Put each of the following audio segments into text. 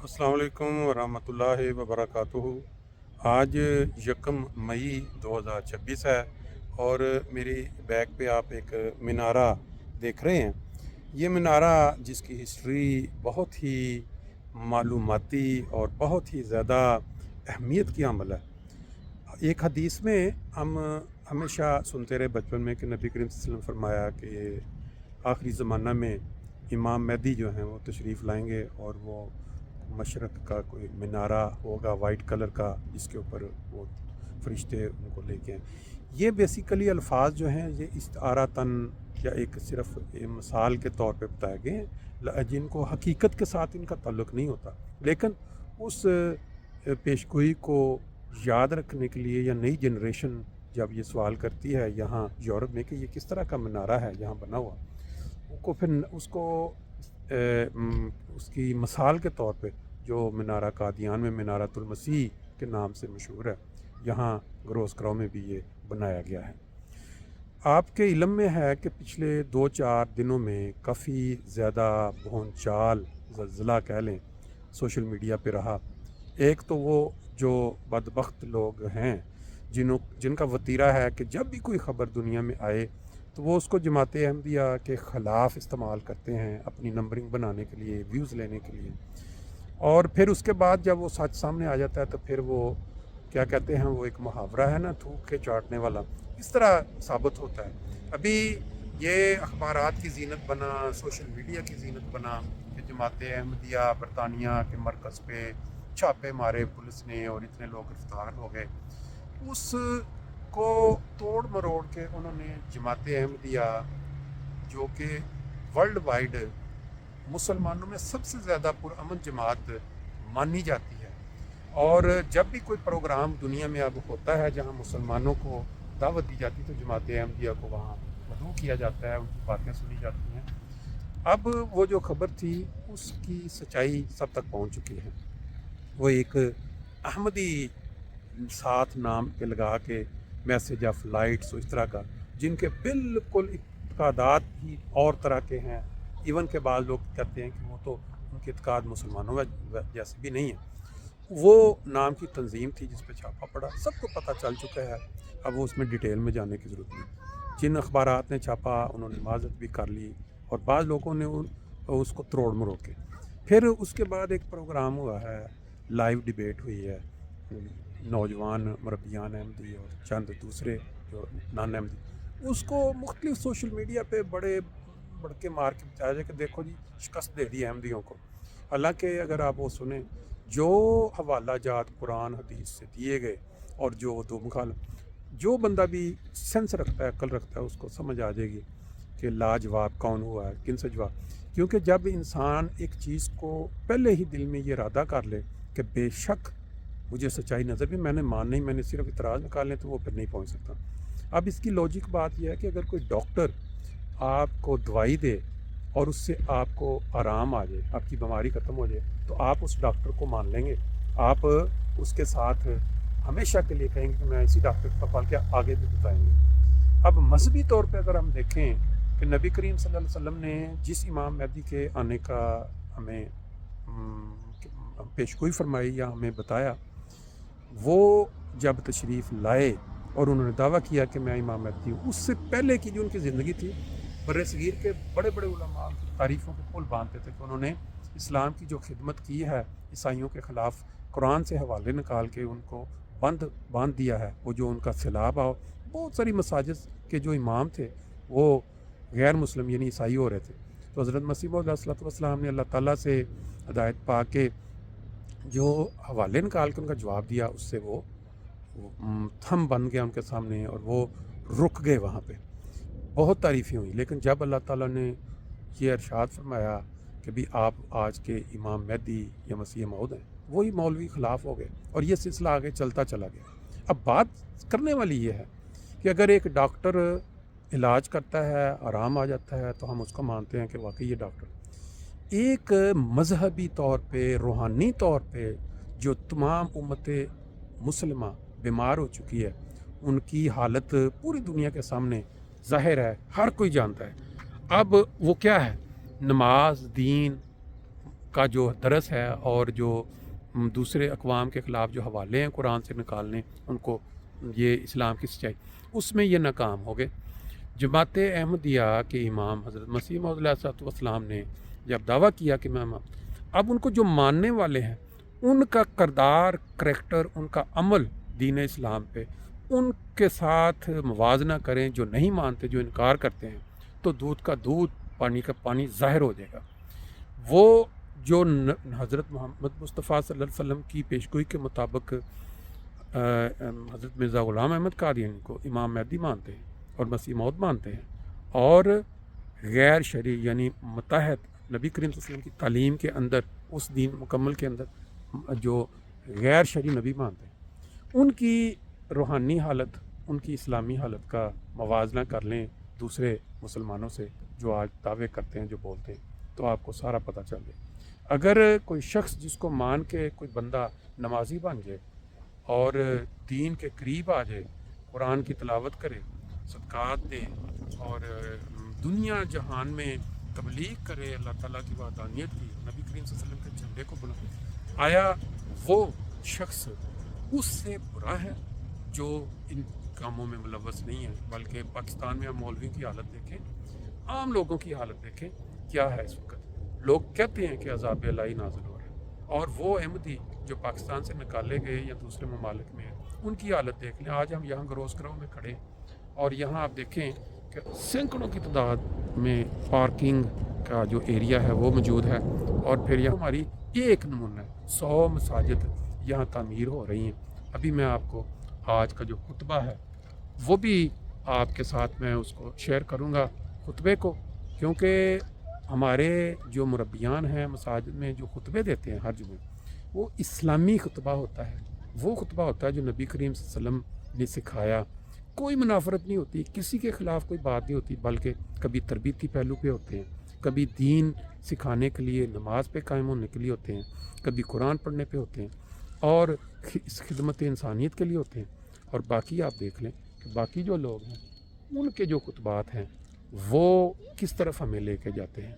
अस्सलाम वालेकुम वरहमतुल्लाहि वबरकातुहू। आज यकम मई 2026 है और मेरी बैक पे आप एक मीनारा देख रहे हैं। ये मीनारा जिसकी हिस्ट्री बहुत ही मालूमाती और बहुत ही ज़्यादा अहमियत की हामिल है। एक हदीस में हम हमेशा सुनते रहे बचपन में कि नबी करीम सल्लल्लाहु अलैहि वसल्लम फरमाया कि आखिरी ज़माना में इमाम मेहदी जो हैं वो तशरीफ़ लाएंगे और वो मशरक़ का कोई मीनारा होगा वाइट कलर का, जिसके ऊपर वो फरिश्ते उनको लेके आए। ये बेसिकली अल्फाज जो हैं ये इस्तारा तन या एक सिर्फ मिसाल के तौर पे बताए गए हैं, जिनको हकीकत के साथ इनका ताल्लुक़ नहीं होता। लेकिन उस पेशगोई को याद रखने के लिए या नई जनरेशन जब ये सवाल करती है यहाँ यूरोप में कि ये किस तरह का मीनारा है यहाँ बना हुआ, उसको फिर उसको उसकी मिसाल के तौर पे जो मीनारा कादियान में मीनारतुल मसीह के नाम से मशहूर है, यहाँ ग्रोस क्राउ में भी ये बनाया गया है। आपके इल्म में है कि पिछले 2-4 दिनों में काफ़ी ज़्यादा भूचाल ज़लज़ला कह लें सोशल मीडिया पे रहा। एक तो वो जो बदबख्त लोग हैं जिनका वतीरा है कि जब भी कोई ख़बर दुनिया में आए तो वो उसको जमात अहमदिया के ख़िलाफ़ इस्तेमाल करते हैं अपनी नंबरिंग बनाने के लिए, व्यूज़ लेने के लिए। और फिर उसके बाद जब वो सच सामने आ जाता है तो फिर वो क्या कहते हैं, वो एक मुहावरा है ना, थूक के चाटने वाला, इस तरह साबित होता है। अभी ये अखबारात की ज़ीनत बना, सोशल मीडिया की ज़ीनत बना कि जमात अहमदिया बरतानिया के मरकज़ पे छापे मारे पुलिस ने और इतने लोग गिरफ़्तार हो गए। उसको तोड़ मरोड़ के उन्होंने जमात अहमदिया, जो कि वर्ल्ड वाइड मुसलमानों में सबसे ज़्यादा पुरअमन जमात मानी जाती है, और जब भी कोई प्रोग्राम दुनिया में अब होता है जहां मुसलमानों को दावत दी जाती है तो जमात अहमदिया को वहां मदऊ किया जाता है, उनकी बातें सुनी जाती हैं। अब वो जो खबर थी उसकी सच्चाई सब तक पहुंच चुकी है। वो एक अहमदी साथ नाम के लगा के मैसेज ऑफ लाइट्स इस तरह का, जिनके बिल्कुल इत्कादात ही और तरह के हैं। इवन के बाद लोग कहते हैं कि वो तो उनके इत्काद मुसलमानों में जैसे भी नहीं है। वो नाम की तंजीम थी जिस पे छापा पड़ा, सबको पता चल चुका है। अब वो उसमें डिटेल में जाने की ज़रूरत नहीं। जिन अखबारात ने छापा उन्होंने माजरत भी कर ली और बाद लोगों ने उसको तोड़ मरोड़ के फिर उसके बाद एक प्रोग्राम हुआ है, लाइव डिबेट हुई है, नौजवान मरबियान अहमदी और चंद दूसरे जो नान अहमदी, उसको मुख्तलिफ सोशल मीडिया पे बड़े बड़के मार के बताया जाए कि देखो जी शिकस्त दे दी अहमदियों को। हालांकि अगर आप वो सुने जो हवाला जात कुरान हदीस से दिए गए और जो दो मुखाल, जो बंदा भी सेंस रखता है, अक्ल रखता है, उसको समझ आ जाएगी कि लाजवाब कौन हुआ है, किन से जवाब। क्योंकि जब इंसान एक चीज़ को पहले ही दिल में ये इरादा कर ले कि बेशक मुझे सच्चाई नज़र भी मैंने मान नहीं, मैंने सिर्फ इतराज़ निकालने, तो वो फिर नहीं पहुंच सकता। अब इसकी लॉजिक बात यह है कि अगर कोई डॉक्टर आपको दवाई दे और उससे आपको आराम आ जाए, आपकी बीमारी ख़त्म हो जाए, तो आप उस डॉक्टर को मान लेंगे, आप उसके साथ हमेशा के लिए कहेंगे कि मैं इसी डॉक्टर का पाल के आगे भी बताएंगे। अब मजहबी तौर पे अगर हम देखें कि नबी करीम सल्लल्लाहु अलैहि वसल्लम ने जिस इमाम मेहदी के आने का हमें पेशगोई फरमाई या हमें बताया, वो जब तशरीफ़ लाए और उन्होंने दावा किया कि मैं इमाम मेहदी हूँ, उससे पहले की जो उनकी ज़िंदगी थी, बड़े सगीर के बड़े बड़े उलमा की तारीफ़ों के पुल बांधते थे कि उन्होंने इस्लाम की जो खिदमत की है, ईसाइयों के ख़िलाफ़ कुरान से हवाले निकाल के उनको बांध दिया है। वो जो उनका सैलाब आओ, बहुत सारी मसाजिद के जो इमाम थे वो गैर मुस्लिम यानी ईसाई हो रहे थे, तो हज़रत मसीह मौऊद अलैहिस्सलाम ने अल्लाह ताला से हिदायत पा के जो हवाले निकाल के उनका जवाब दिया, उससे वो थम बन गया उनके सामने और वो रुक गए वहाँ पे। बहुत तारीफ़ें हुई, लेकिन जब अल्लाह ताला ने ये इरशाद फरमाया कि भी आप आज के इमाम मेहदी या मसीह मौऊद हैं, वही मौलवी ख़िलाफ़ हो गए और ये सिलसिला आगे चलता चला गया। अब बात करने वाली ये है कि अगर एक डॉक्टर इलाज करता है, आराम आ जाता है, तो हम उसको मानते हैं कि वाकई ये डॉक्टर। एक मजहबी तौर पे, रूहानी तौर पे जो तमाम उम्मत मुसलिमा बीमार हो चुकी है, उनकी हालत पूरी दुनिया के सामने ज़ाहिर है, हर कोई जानता है। अब वो क्या है, नमाज, दीन, کا جو درس ہے اور جو دوسرے اقوام کے خلاف جو حوالے ہیں قرآن سے نکالنے ان کو یہ اسلام کی سچائی، اس میں یہ ناکام ہو گئے۔ جماعت احمدیہ کے امام حضرت مسیح موعود علیہ السلام نے جب دعویٰ کیا کہ میں اب ان کو جو ماننے والے ہیں ان کا کردار، کریکٹر، ان کا عمل دین اسلام پہ ان کے ساتھ موازنہ کریں جو نہیں مانتے، جو انکار کرتے ہیں، تو دودھ کا دودھ، پانی کا پانی ظاہر ہو جائے گا۔ وہ جو حضرت محمد مصطفیٰ صلی اللہ علیہ وسلم کی پیشگوئی کے مطابق حضرت مرزا غلام احمد قادیانی کو امام مہدی مانتے ہیں اور مسیح موعود مانتے ہیں، اور غیر شرعی یعنی متحد نبی کریم صلی اللہ علیہ وسلم کی تعلیم کے اندر، اس دین مکمل کے اندر جو غیر شرعی نبی مانتے ہیں، ان کی روحانی حالت، ان کی اسلامی حالت کا موازنہ کر لیں دوسرے مسلمانوں سے جو آج دعوے کرتے ہیں، جو بولتے ہیں، تو آپ کو سارا پتہ چل جائے۔ اگر کوئی شخص جس کو مان کے کوئی بندہ نمازی بن جائے اور دین کے قریب آ جائے، قرآن کی تلاوت کرے، صدقات دے اور دنیا جہان میں تبلیغ کرے اللہ تعالیٰ کی وحدانیت کی، نبی کریم صلی اللہ علیہ وسلم کے جھنڈے کو بلند، آیا وہ شخص اس سے برا ہے جو ان کاموں میں ملوث نہیں ہے؟ بلکہ پاکستان میں ہم مولویوں کی حالت دیکھیں، عام لوگوں کی حالت دیکھیں کیا ہے اس وقت۔ لوگ کہتے ہیں کہ عذاب الہی نازل ہو رہا ہے، اور وہ احمدی جو پاکستان سے نکالے گئے یا دوسرے ممالک میں ہیں ان کی حالت دیکھ لیں۔ آج ہم یہاں گروس کرو میں کھڑے اور یہاں آپ دیکھیں کہ سینکڑوں کی تعداد میں پارکنگ کا جو ایریا ہے وہ موجود ہے، اور پھر یہاں ہماری ایک نمونہ ہے، 100 مساجد یہاں تعمیر ہو رہی ہیں۔ ابھی میں آپ کو آج کا جو خطبہ ہے وہ بھی آپ کے ساتھ میں اس کو شیئر کروں گا خطبے کو، کیونکہ ہمارے جو مربیان ہیں مساجد میں جو خطبے دیتے ہیں ہر جمعے، وہ اسلامی خطبہ ہوتا ہے، وہ خطبہ ہوتا ہے جو نبی کریم صلی اللہ علیہ وسلم نے سکھایا۔ کوئی منافرت نہیں ہوتی، کسی کے خلاف کوئی بات نہیں ہوتی، بلکہ کبھی تربیتی پہلو پہ ہوتے ہیں، کبھی دین سکھانے کے لیے، نماز پہ قائم ہونے کے لیے ہوتے ہیں، کبھی قرآن پڑھنے پہ ہوتے ہیں، اور اس خدمت انسانیت کے لیے ہوتے ہیں۔ اور باقی آپ دیکھ لیں کہ باقی جو لوگ ہیں ان کے جو خطبات ہیں وہ کس طرف ہمیں لے کے جاتے ہیں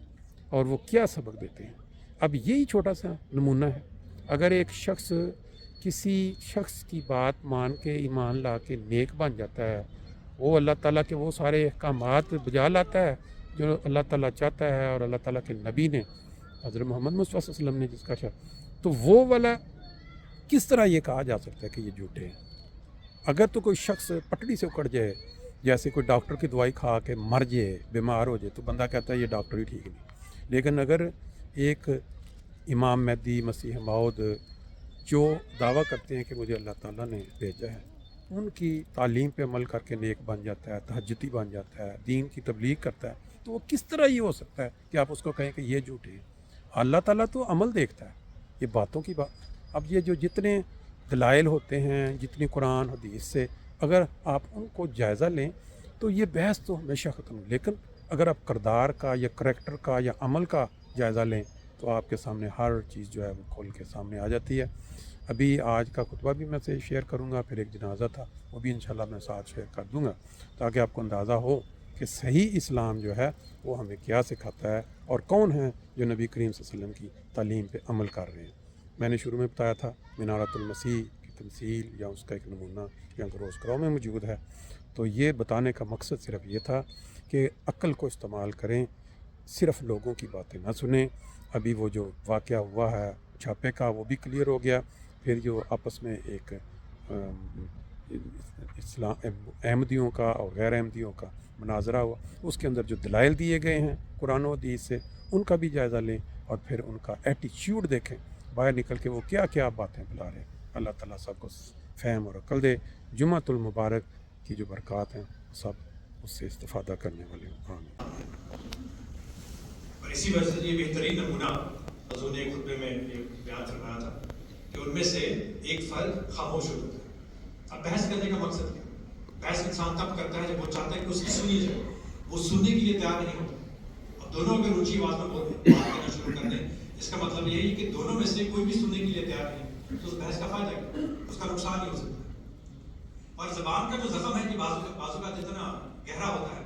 اور وہ کیا سبق دیتے ہیں۔ اب یہی چھوٹا سا نمونہ ہے، اگر ایک شخص کسی شخص کی بات مان کے ایمان لا کے نیک بن جاتا ہے، وہ اللہ تعالیٰ کے وہ سارے احکامات بجا لاتا ہے جو اللہ تعالیٰ چاہتا ہے اور اللہ تعالیٰ کے نبی نے، حضرت محمد مصطفیٰ صلی اللہ علیہ وسلم نے جس کا شاہ، تو وہ والا کس طرح یہ کہا جا سکتا ہے کہ یہ جھوٹے ہیں؟ اگر تو کوئی شخص پٹڑی سے اکڑ جائے، جیسے کوئی ڈاکٹر کی دوائی کھا کے مر جائے، بیمار ہو جائے، تو بندہ کہتا ہے یہ ڈاکٹر ہی ٹھیک نہیں۔ لیکن اگر ایک امام مہدی مسیح موعود جو دعویٰ کرتے ہیں کہ مجھے اللہ تعالیٰ نے بھیجا ہے، ان کی تعلیم پہ عمل کر کے نیک بن جاتا ہے، تہجدی بن جاتا ہے، دین کی تبلیغ کرتا ہے، تو وہ کس طرح یہ ہو سکتا ہے کہ آپ اس کو کہیں کہ یہ جھوٹے ہیں؟ اللہ تعالیٰ تو عمل دیکھتا ہے، یہ باتوں کی بات۔ اب یہ جو جتنے دلائل ہوتے ہیں، جتنی قرآن حدیث سے اگر آپ ان کو جائزہ لیں تو یہ بحث تو ہمیشہ ختم، لیکن اگر آپ کردار کا یا کریکٹر کا یا عمل کا جائزہ لیں تو آپ کے سامنے ہر چیز جو ہے وہ کھول کے سامنے آ جاتی ہے۔ ابھی آج کا خطبہ بھی میں سے شیئر کروں گا، پھر ایک جنازہ تھا وہ بھی انشاءاللہ میں ساتھ شیئر کر دوں گا، تاکہ آپ کو اندازہ ہو کہ صحیح اسلام جو ہے وہ ہمیں کیا سکھاتا ہے اور کون ہیں جو نبی کریم صلی اللہ علیہ وسلم کی تعلیم پہ عمل کر رہے ہیں۔ میں نے شروع میں بتایا تھا منارۃ المسیح کی تمثیل یا اس کا ایک نمونہ یا گروس کرو میں موجود ہے، تو یہ بتانے کا مقصد صرف یہ تھا کہ عقل کو استعمال کریں، صرف لوگوں کی باتیں نہ سنیں۔ ابھی وہ جو واقعہ ہوا ہے چھاپے کا وہ بھی کلیئر ہو گیا، پھر جو آپس میں ایک اسلام احمدیوں کا اور غیر احمدیوں کا مناظرہ ہوا، اس کے اندر جو دلائل دیے گئے ہیں قرآن و حدیث سے ان کا بھی جائزہ لیں، اور پھر ان کا ایٹیچیوڈ دیکھیں، باہر نکل کے وہ کیا کیا باتیں بلا رہے ہیں۔ اللہ تعالیٰ سب کو فہم اور عقل دے۔ جمعۃ المبارک کی جو برکات ہیں سب اس سے استفادہ کرنے والے ہوں۔ آمین۔ اور اسی وجہ سے یہ بہترین نمونہ حضور نے ایک خطبے میں ایک بیان فرمایا تھا کہ ان میں سے ایک فرد خاموش ہو جاتا ہے۔ اب بحث کرنے کا مقصد کیا؟ بحث انسان تب کرتا ہے جب وہ چاہتا ہے کہ اس کی سنی جائے، وہ سننے کے لیے تیار نہیں ہوتا۔ اب دونوں اگر اونچی آواز میں بات کرنا شروع کر دیں، اس کا مطلب یہی ہے کہ دونوں میں سے کوئی بھی سننے کے لیے تیار نہیں، تو اس بحث کا فائدہ کیا؟ اس کا نقصان ہی ہو سکتا ہے۔ اور زبان کا جو زخم ہے کہ بازو کا جتنا گہرا ہوتا ہے،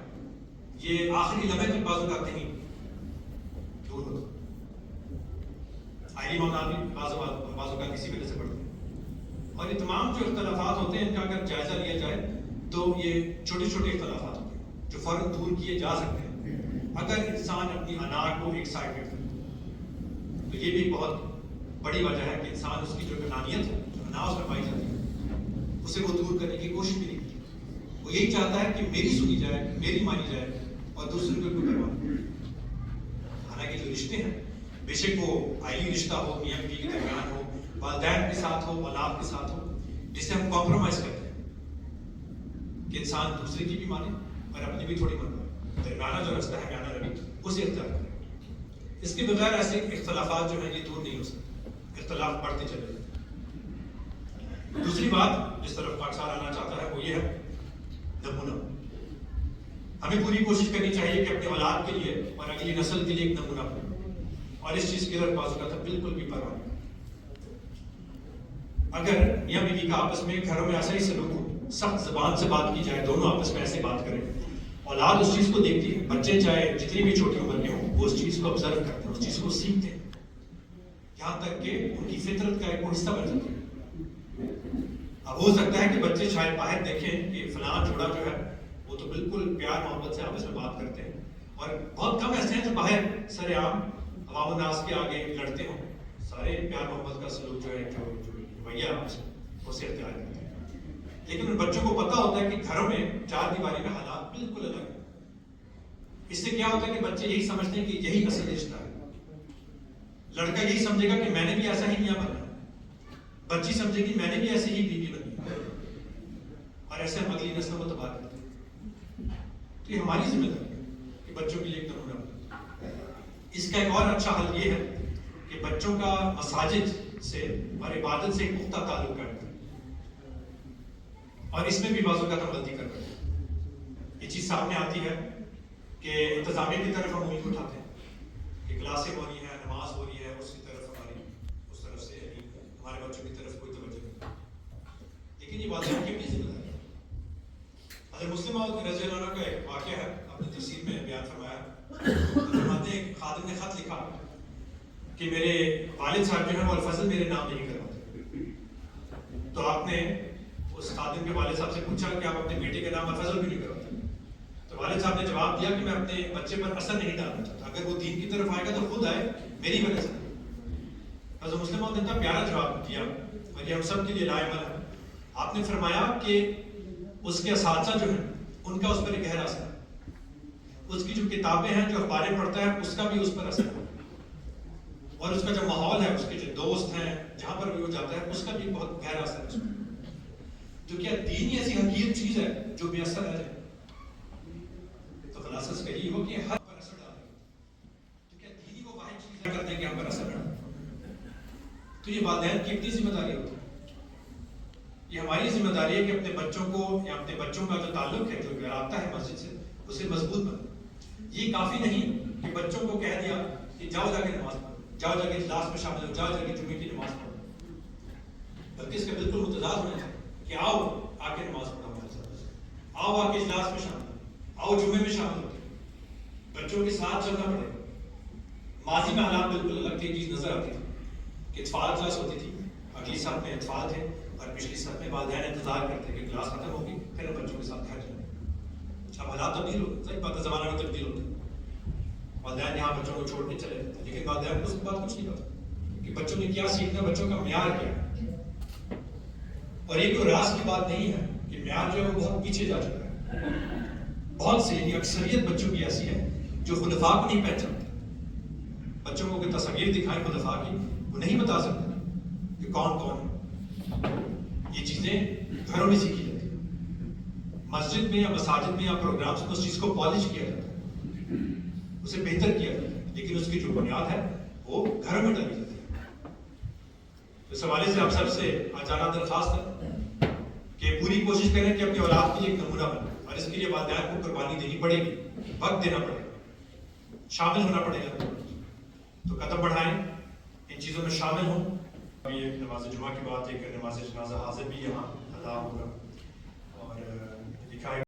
یہ آخری لمحے تک بازو کا کہیں دور ہوتا ہے۔ आइली मामला भी बाज़ औक़ात किसी वजह से बढ़ते हैं। और ये तमाम जो इख्तलाफात होते हैं इनका अगर जायज़ा लिया जाए तो ये छोटे छोटे इख्तलाफात होते हैं जो फ़ौरन दूर किए जा सकते हैं अगर इंसान अपनी अना को एक साइड में रखे। तो ये भी बहुत बड़ी वजह है कि इंसान उसकी जो अनानियत है, जो अना उसमें पाई जाती है, उसे वो दूर करने की कोशिश भी नहीं करती। वो यही चाहता है कि मेरी सुनी जाए, मेरी मानी जाए और दूसरे को कोई परवाह नहीं। हालांकि जो रिश्ते हैं, बेशक वो आइली रिश्ता हो, मियां बीवी के दरमियान हो, वालिदैन के साथ हो, औलाद के साथ हो, जिससे हम कॉम्प्रोमाइज़ करते हैं कि इंसान दूसरे की भी माने और अपनी भी थोड़ी मनवाए। दरमियाना जो रास्ता है मियाना रवि, उसे इख्तियार करें। इसके बगैर ऐसे इख्तलाफात जो हैं ये दूर नहीं हो सकते, इख्तलाफ बढ़ते चले जाते। दूसरी बात जिस तरफ पाकिस्तान आना चाहता है वो ये है नमूना। हमें पूरी कोशिश करनी चाहिए कि अपने औलाद के लिए और अगली नस्ल के लिए एक नमूना हो, और इस चीज़ की तरफ बाज़ औक़ात बिल्कुल भी परवाह नहीं। अगर मियां बीवी का आपस में घरों में ऐसा ही सलूक हो, सख्त ज़बान से बात की जाए, दोनों आपस में ऐसे बात करें, औलाद उस चीज़ को देखती है, बच्चे चाहे जितनी भी छोटी उम्र के हों वो उस चीज़ को ऑब्जर्व करते हैं, उस चीज़ को सीखते हैं, यहाँ तक कि उनकी फितरत का एक हिस्सा बन जाती है। अब हो सकता है कि बच्चे शायद बाहर देखें कि फलां जोड़ा जो है वो तो बिल्कुल प्यार मोहब्बत से आपस में बात करते हैं, और बहुत कम ऐसे हैं जो बाहर सरेआम अवाम नास के आगे लड़ते हों। सारे प्यार मोहब्बत का सलूक जो है, जो रवैया आपस में उसे इख्तियार करते हैं। लेकिन उन बच्चों को पता होता है कि घरों में चार दीवारी में हालात बिल्कुल अलग है। इससे क्या होता है कि बच्चे यही समझते हैं कि यही असल रिश्ता है। लड़का यही समझेगा कि मैंने भी ऐसा ही मियां बनना, बच्ची समझेगी मैंने भी ऐसी ही बीवी बननी, और ऐसे हम अगली नस्ल को तबाह करते हैं। तो ये हमारी जिम्मेदारी है कि बच्चों के लिए एक नमूना बने। इसका एक और अच्छा हल ये है कि बच्चों का मसाजिद से और इबादत से एक पुख्ता ताल्लुक कायम करें, और इसमें भी बाज़ औक़ात हम गलती कर बैठते हैं। ये चीज़ सामने आती है कि इंतज़ामिया की तरफ हम उंगली उठाते हैं कि क्लासें हो रही हैं, नमाज हो रही है, उसकी तरफ हमारी उस तरफ से हमारे बच्चों की तरफ कोई तवज्जो नहीं। लेकिन ये वालिदैन की अपनी जिम्मेदारी है। हज़रत मुस्लिम मौद रज़ी अल्लाह का एक वाक़या है, अपनी तफसीर में बयान फरमाया। फरमाते हैं कि खादिम ने खत लिखा कि मेरे वालिद साहब जो हैं वो अल-फज़ल मेरे नाम नहीं करवाते। तो आपने उस खादिम के वालिद साहब से पूछा कि आप अपने बेटे के नाम अल-फज़ल क्यों नहीं करवाते? तो वालिद साहब ने जवाब दिया कि मैं अपने बच्चे पर असर नहीं डालना चाहता, अगर वो दीन की तरफ आएगा तो खुद आए, मेरी वजह से। हज़रत मुस्लिम मौद ने इतना प्यारा जवाब दिया और ये हम सब के लिए लाएमल है। आपने फरमाया कि उसके असातिज़ा जो हैं उनका उस पर एक गहरा असर है, उसकी जो किताबें हैं, जो अखबारें पढ़ता है, उसका भी उस पर असर है, और उसका जो माहौल है, उसके जो दोस्त हैं, जहाँ पर भी वो जाता है, उसका भी बहुत गहरा असर है उसमें। जो क्या दीन ही ऐसी हकीर चीज़ है जो बेअसर रह जाए। तो खुलासा इसका यही हो कि हर पर असर डाले। तो क्या दीन ही वो वाहिद चीज़ है करते हैं कि हम पर असर डालें? तो ये वालिदैन की अपनी जिम्मेदारी होती है। ये हमारी जिम्मेदारी है कि अपने बच्चों को या अपने बच्चों का जो ताल्लुक है, जो राब्ता है मस्जिद से, उसे मजबूत बनाए। ये काफ़ी नहीं कि बच्चों को कह दिया कि जाओ जाके नमाज पढ़ो, जाओ जाके इजलास में शामिल हो, जाओ जाके जुमे की नमाज पढ़ो, बल्कि इसका बिल्कुल मुतज़ाद होना चाहिए कि आओ आके नमाज पढ़ो हमारे साथ, आओ आके इजलास में शामिल हो, आओ जुमे में शामिल हो। बच्चों के साथ चलना पड़ेगा। माजी में हालात बिल्कुल अलग थे, चीज़ नजर आती थी कि इत्फाल क्लास होती थी, अगली साल में इत्फाल थे और पिछली साल में वालिदैन इंतजार करते कि क्लास खत्म होगी फिर हम बच्चों के साथ घर जाएंगे। अब हालात तब्दील हो, सही बात है, ज़माना भी तब्दील होता है। वालिदैन यहाँ बच्चों को छोड़ने चले जाते, लेकिन वालिदैन को उसके बाद कुछ नहीं पता कि बच्चों ने क्या सीखना, बच्चों का म्यार क्या है। और ये कोई रास की बात नहीं है कि म्यार जो है वो बहुत पीछे जा चुका है। बहुत सी अक्सरियत बच्चों की ऐसी है जो खुलफा को नहीं पहचानते। बच्चों को कोई तस्वीर दिखाएं खुलफा की, वो नहीं बता सकते कि कौन कौन है। ये चीज़ें घरों में सीखी जाती है, मस्जिद में या मसाजिद में या प्रोग्राम्स में उस चीज़ को पॉलिश किया जाता है, उसे बेहतर किया जाता है, लेकिन उसकी जो बुनियाद है वो घरों में डाली जाती है। तो इस हवाले से आप सबसे आजाना दरख्वास्त है कि पूरी कोशिश करें कि अपनी औलाद के लिए एक नमूना बने, और इसके लिए वालिदैन को कुर्बानी देनी पड़ेगी, वक्त देना पड़ेगा, शामिल होना पड़ेगा। तो कदम बढ़ाएं, इन चीज़ों में शामिल हों। ये नमाज जुमा की बात है कि नमाज जनाजा हाजिर भी यहाँ अदा होगा, और लिखा है